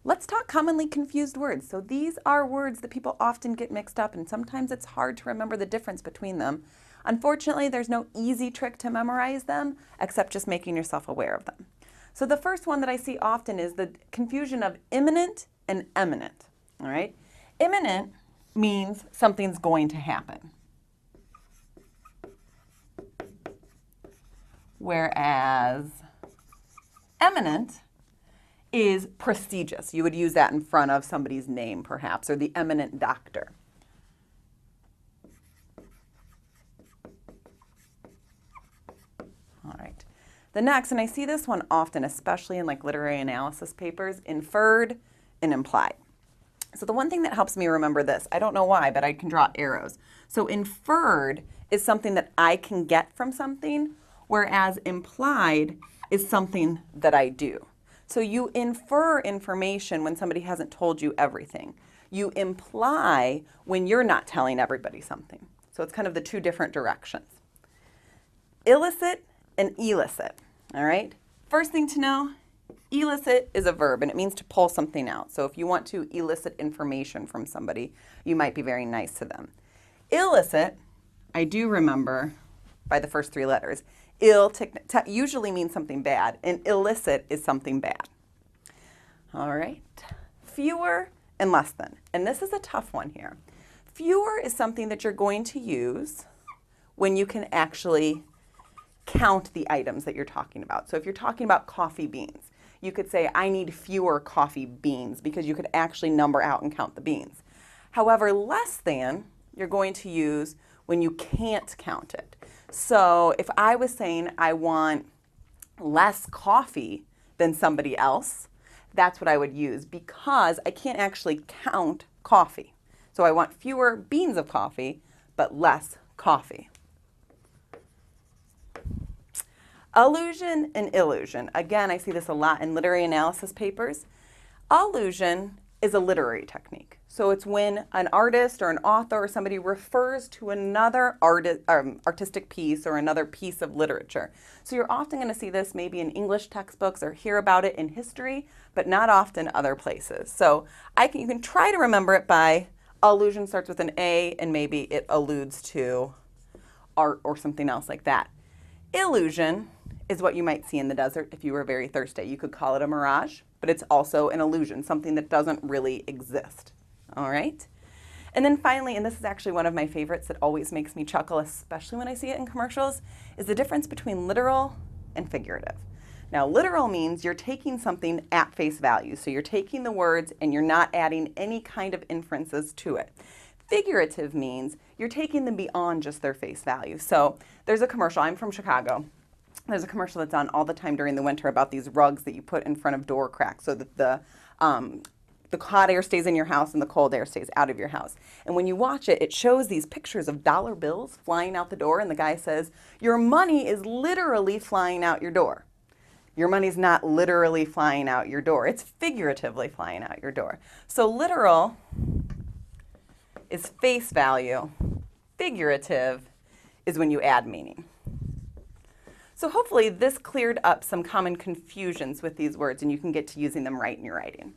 Let's talk commonly confused words. So these are words that people often get mixed up, and sometimes it's hard to remember the difference between them. Unfortunately, there's no easy trick to memorize them except just making yourself aware of them. So the first one that I see often is the confusion of imminent and eminent. All right? Imminent means something's going to happen. Whereas eminent is prestigious. You would use that in front of somebody's name, perhaps, or the eminent doctor. All right. The next, and I see this one often, especially in like literary analysis papers, inferred and implied. So the one thing that helps me remember this, I don't know why, but I can draw arrows. So inferred is something that I can get from something, whereas implied is something that I do. So you infer information when somebody hasn't told you everything. You imply when you're not telling everybody something. So it's kind of the two different directions. Illicit and elicit, all right? First thing to know, elicit is a verb, and it means to pull something out. So if you want to elicit information from somebody, you might be very nice to them. Illicit, I do remember by the first three letters. Usually means something bad, and illicit is something bad. All right, fewer and less than. And this is a tough one here. Fewer is something that you're going to use when you can actually count the items that you're talking about. So if you're talking about coffee beans, you could say, I need fewer coffee beans, because you could actually number out and count the beans. However, less than, you're going to use when you can't count it. So if I was saying I want less coffee than somebody else, that's what I would use, because I can't actually count coffee. So I want fewer beans of coffee, but less coffee. Allusion and illusion. Again, I see this a lot in literary analysis papers. Allusion is a literary technique. So it's when an artist or an author or somebody refers to another artistic piece or another piece of literature. So you're often going to see this maybe in English textbooks or hear about it in history, but not often other places. So you can try to remember it by allusion starts with an A and maybe it alludes to art or something else like that. Illusion is what you might see in the desert if you were very thirsty. You could call it a mirage, but it's also an illusion, something that doesn't really exist. All right? And then finally, and this is actually one of my favorites that always makes me chuckle, especially when I see it in commercials, is the difference between literal and figurative. Now, literal means you're taking something at face value. So you're taking the words and you're not adding any kind of inferences to it. Figurative means you're taking them beyond just their face value. So there's a commercial. I'm from Chicago. There's a commercial that's on all the time during the winter about these rugs that you put in front of door cracks so that the hot air stays in your house and the cold air stays out of your house. And when you watch it, it shows these pictures of dollar bills flying out the door, and the guy says, your money is literally flying out your door. Your money's not literally flying out your door. It's figuratively flying out your door. So literal is face value. Figurative is when you add meaning. So hopefully this cleared up some common confusions with these words and you can get to using them right in your writing.